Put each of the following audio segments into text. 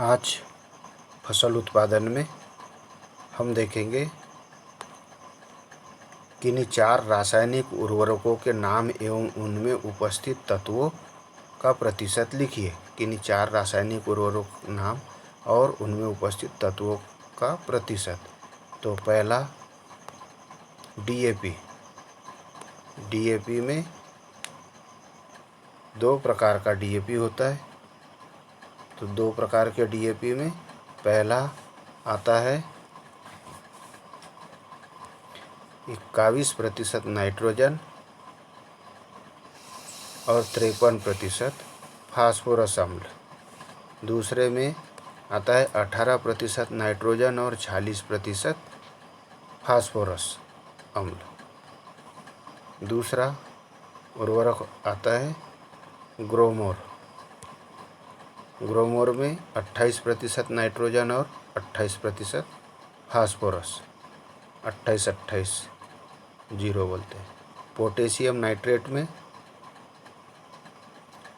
आज फसल उत्पादन में हम देखेंगे किन्हीं 4 रासायनिक उर्वरकों के नाम एवं उनमें उपस्थित तत्वों का प्रतिशत लिखिए। किन्हीं 4 रासायनिक उर्वरक नाम और उनमें उपस्थित तत्वों का प्रतिशत। तो पहला डीएपी। डीएपी में 2 प्रकार का डीएपी होता है। तो 2 प्रकार के डीएपी में पहला आता है 21% नाइट्रोजन और 53% फास्फोरस अम्ल। दूसरे में आता है 18% नाइट्रोजन और 46% फास्फोरस अम्ल। दूसरा उर्वरक आता है ग्रोमोर। ग्रोमोर में 28% नाइट्रोजन और 28% फास्फोरस, 28-28 जीरो बोलते हैं। पोटेशियम नाइट्रेट में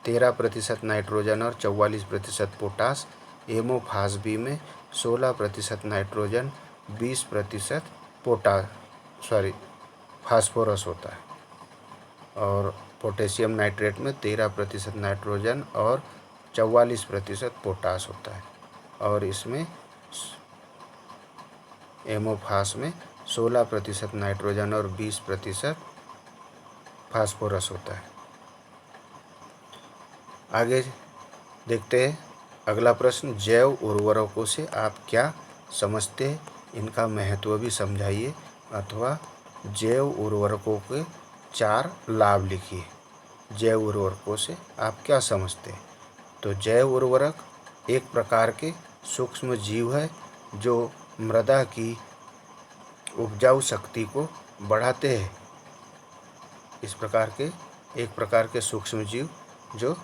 13% नाइट्रोजन और 44% पोटास। एमोफास बी में 16% नाइट्रोजन, 20% फास्फोरस होता है। और पोटेशियम नाइट्रेट में 13% नाइट्रोजन और 44% पोटास होता है। और इसमें एमोफास में 16% नाइट्रोजन और 20% फास्फोरस होता है। आगे देखते हैं अगला प्रश्न। जैव उर्वरकों से आप क्या समझते हैं, इनका महत्व भी समझाइए अथवा जैव उर्वरकों के 4 लाभ लिखिए। जैव उर्वरकों से आप क्या समझते हैं? तो जैव उर्वरक एक प्रकार के सूक्ष्म जीव है जो मृदा की उपजाऊ शक्ति को बढ़ाते हैं। इस प्रकार के एक प्रकार के सूक्ष्म जीव जो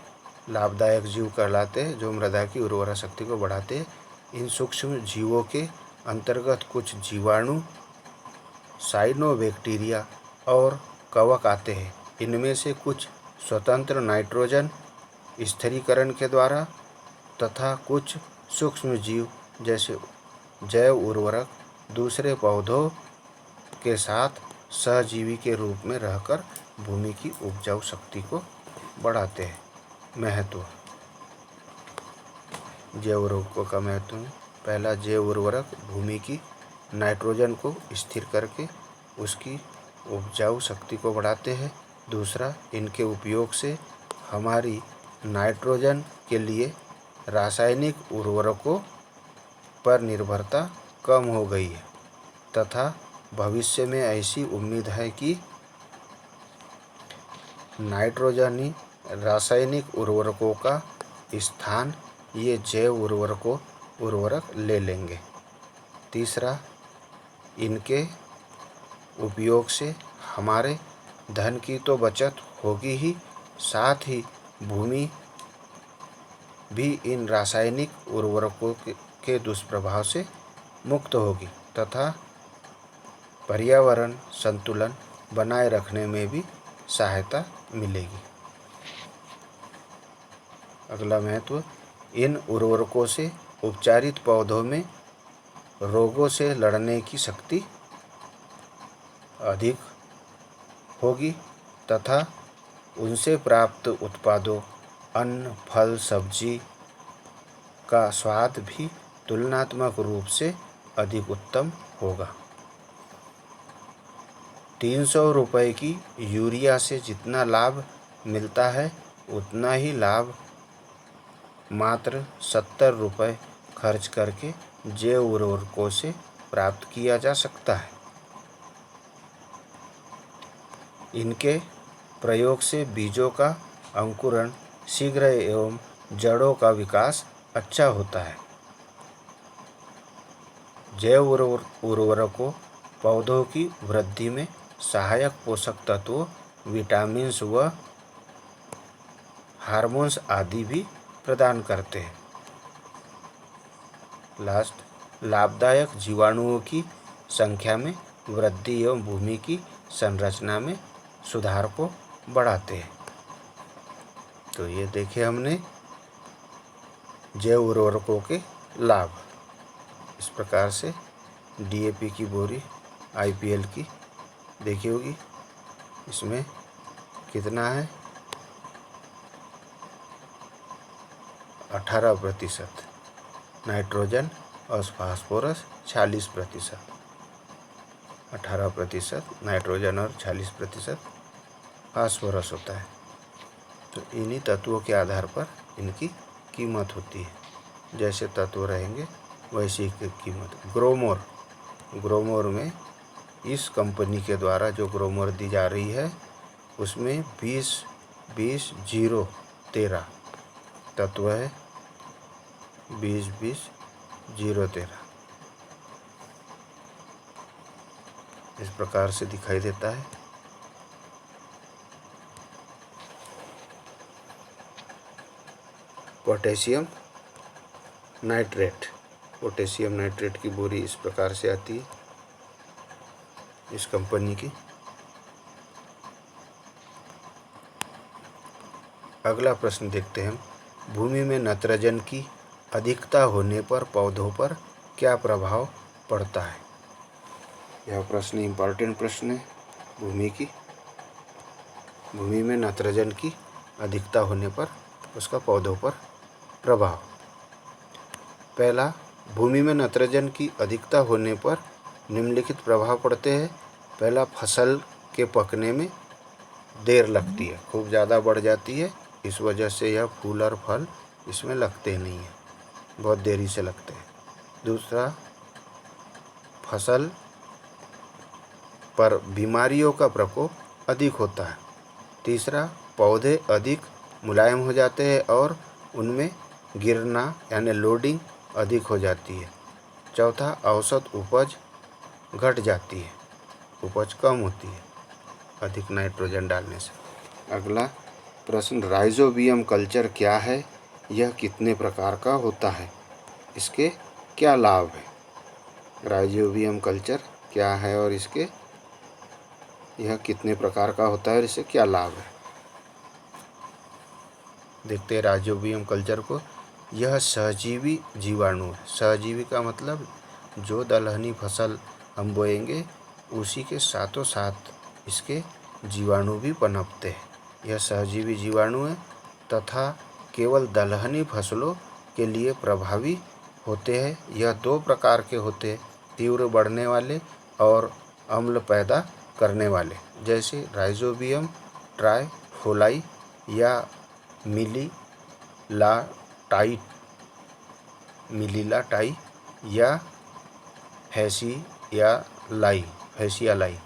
लाभदायक जीव कहलाते हैं, जो मृदा की उर्वरा शक्ति को बढ़ाते हैं। इन सूक्ष्म जीवों के अंतर्गत कुछ जीवाणु, साइनोबैक्टीरिया और कवक आते हैं। इनमें से कुछ स्वतंत्र नाइट्रोजन स्थिरीकरण के द्वारा तथा कुछ सूक्ष्म जीव जैसे जैव उर्वरक दूसरे पौधों के साथ सहजीवी के रूप में रहकर भूमि की उपजाऊ शक्ति को बढ़ाते हैं। महत्व जैव उर्वरकों का महत्व। पहला, जैव उर्वरक भूमि की नाइट्रोजन को स्थिर करके उसकी उपजाऊ शक्ति को बढ़ाते हैं। दूसरा, इनके उपयोग से हमारी नाइट्रोजन के लिए रासायनिक उर्वरकों पर निर्भरता कम हो गई है तथा भविष्य में ऐसी उम्मीद है कि नाइट्रोजनी रासायनिक उर्वरकों का स्थान ये जैव उर्वरक ले लेंगे। तीसरा, इनके उपयोग से हमारे धन की तो बचत होगी ही, साथ ही भूमि भी इन रासायनिक उर्वरकों के दुष्प्रभाव से मुक्त होगी तथा पर्यावरण संतुलन बनाए रखने में भी सहायता मिलेगी। अगला महत्व, इन उर्वरकों से उपचारित पौधों में रोगों से लड़ने की शक्ति अधिक होगी तथा उनसे प्राप्त उत्पादों, अन्न, फल, सब्जी का स्वाद भी तुलनात्मक रूप से अधिक उत्तम होगा। 300 रुपये की यूरिया से जितना लाभ मिलता है उतना ही लाभ मात्र 70 रुपये खर्च करके जैव उर्वरकों से प्राप्त किया जा सकता है। इनके प्रयोग से बीजों का अंकुरण शीघ्र एवं जड़ों का विकास अच्छा होता है। जैव उर्वरकों पौधों की वृद्धि में सहायक पोषक तत्वों, विटामिन्स व हार्मोन्स आदि भी प्रदान करते हैं। लास्ट, लाभदायक जीवाणुओं की संख्या में वृद्धि एवं भूमि की संरचना में सुधार को बढ़ाते हैं। तो ये देखे हमने जैव उर्वरकों के लाभ। इस प्रकार से डीएपी की बोरी आईपीएल की देखी होगी, इसमें कितना है 18%, नाइट्रोजन और फास्फोरस 46%, 18% नाइट्रोजन और 46% फास्फोरस होता है। तो इन्हीं तत्वों के आधार पर इनकी कीमत होती है। जैसे तत्व रहेंगे वैसी की कीमत। ग्रोमोर में इस कंपनी के द्वारा जो ग्रोमोर दी जा रही है उसमें 20-20-0-13 तत्व है। 20-20-0-13 इस प्रकार से दिखाई देता है। पोटेशियम नाइट्रेट की बोरी इस प्रकार से आती है इस कंपनी की। अगला प्रश्न देखते हैं। भूमि में नाइट्रोजन की अधिकता होने पर पौधों पर क्या प्रभाव पड़ता है? यह प्रश्न इम्पॉर्टेंट प्रश्न है। भूमि में नाइट्रोजन की अधिकता होने पर उसका पौधों पर प्रभाव। पहला, भूमि में नाइट्रोजन की अधिकता होने पर निम्नलिखित प्रभाव पड़ते हैं। पहला, फसल के पकने में देर लगती है, खूब ज़्यादा बढ़ जाती है, इस वजह से यह फूल और फल इसमें लगते नहीं हैं, बहुत देरी से लगते हैं। दूसरा, फसल पर बीमारियों का प्रकोप अधिक होता है। तीसरा, पौधे अधिक मुलायम हो जाते हैं और उनमें गिरना यानी लोडिंग अधिक हो जाती है। चौथा, औसत उपज घट जाती है, उपज कम होती है अधिक नाइट्रोजन डालने से। अगला प्रश्न, राइजोबियम कल्चर क्या है? यह कितने प्रकार का होता है? इसके क्या लाभ हैं? राइजोबियम कल्चर क्या है और यह कितने प्रकार का होता है और इससे क्या लाभ है? देखते हैं राइजोबियम कल्चर को। यह सहजीवी जीवाणु है। सहजीवी का मतलब जो दलहनी फसल हम बोएंगे उसी के साथों साथ इसके जीवाणु भी पनपते हैं। यह सहजीवी जीवाणु है तथा केवल दलहनी फसलों के लिए प्रभावी होते हैं। यह 2 प्रकार के होते हैं, तीव्र बढ़ने वाले और अम्ल पैदा करने वाले। जैसे राइजोबियम ट्राइफोलाई या मिलिलाटाई या हैसियालाई।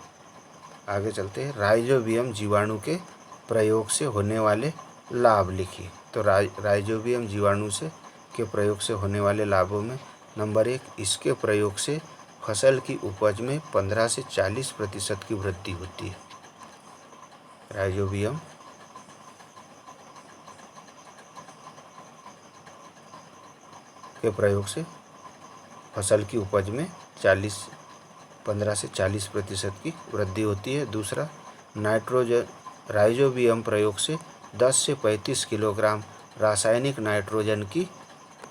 आगे चलते हैं। राइजोबियम जीवाणु के प्रयोग से होने वाले लाभ लिखिए। तो राइजोबियम जीवाणु के प्रयोग से होने वाले लाभों में नंबर 1, इसके प्रयोग से फसल की उपज में 15 से 40% की वृद्धि होती है। राइजोबियम के प्रयोग से फसल की उपज में 15 से 40% की वृद्धि होती है। दूसरा, राइजोबियम प्रयोग से 10 से 35 किलोग्राम रासायनिक नाइट्रोजन की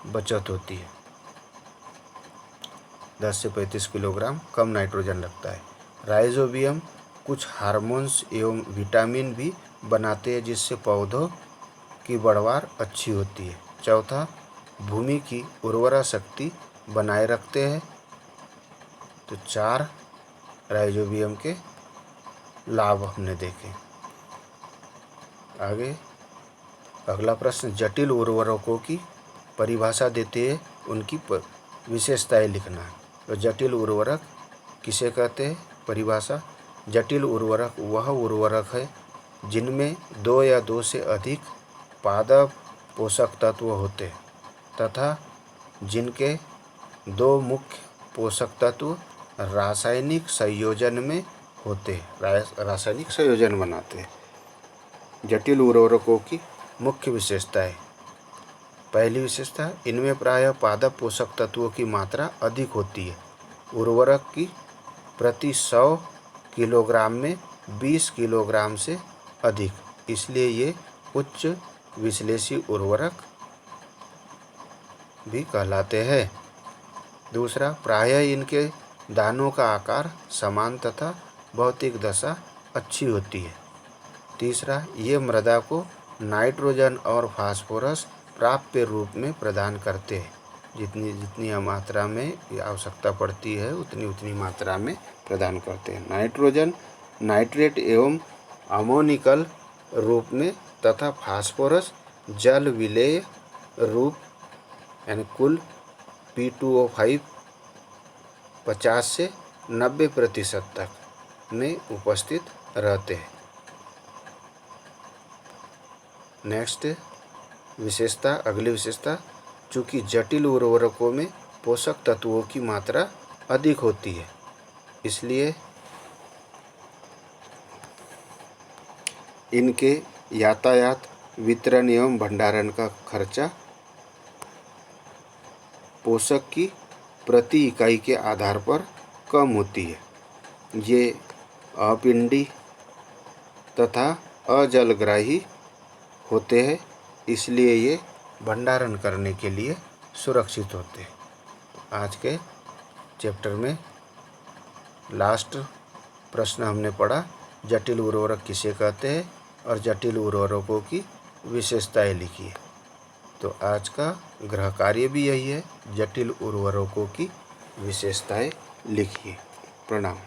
बचत होती है। 10 से 35 किलोग्राम कम नाइट्रोजन लगता है। राइजोबियम कुछ हार्मोन्स एवं विटामिन भी बनाते हैं जिससे पौधों की बढ़वार अच्छी होती है। चौथा, भूमि की उर्वरा शक्ति बनाए रखते हैं। तो 4 राइजोबियम के लाभ हमने देखे। आगे अगला प्रश्न, जटिल उर्वरकों की परिभाषा देते हैं, उनकी विशेषताएं लिखना है। तो जटिल उर्वरक किसे कहते हैं? परिभाषा, जटिल उर्वरक वह उर्वरक है जिनमें 2 या 2 से अधिक पादप पोषक तत्व होते हैं तथा जिनके 2 मुख्य पोषक तत्व रासायनिक संयोजन में होते हैं, रासायनिक संयोजन बनाते हैं। जटिल उर्वरकों की मुख्य विशेषताएं। पहली विशेषता, इनमें प्रायः पादप पोषक तत्वों की मात्रा अधिक होती है। उर्वरक की प्रति 100 किलोग्राम में 20 किलोग्राम से अधिक, इसलिए ये उच्च विश्लेषी उर्वरक भी कहलाते हैं। दूसरा, प्रायः इनके दानों का आकार समान तथा भौतिक दशा अच्छी होती है। तीसरा, ये मृदा को नाइट्रोजन और फास्फोरस प्राप्य रूप में प्रदान करते हैं। जितनी जितनी मात्रा में आवश्यकता पड़ती है उतनी उतनी मात्रा में प्रदान करते हैं। नाइट्रोजन नाइट्रेट एवं अमोनिकल रूप में तथा फास्फोरस जल विलेय रूप यानी कुल P2O5 50 से 90% तक में उपस्थित रहते हैं। नेक्स्ट विशेषता, अगली विशेषता, चूँकि जटिल उर्वरकों में पोषक तत्वों की मात्रा अधिक होती है, इसलिए इनके यातायात, वितरण एवं भंडारण का खर्चा पोषक की प्रति इकाई के आधार पर कम होती है। ये अपिंडी तथा अजलग्राही होते हैं, इसलिए ये भंडारण करने के लिए सुरक्षित होते हैं। आज के चैप्टर में लास्ट प्रश्न हमने पढ़ा, जटिल उर्वरक किसे कहते हैं और जटिल उर्वरकों की विशेषताएं लिखी। तो आज का गृह कार्य भी यही है, जटिल उर्वरकों की विशेषताएं लिखिए। प्रणाम।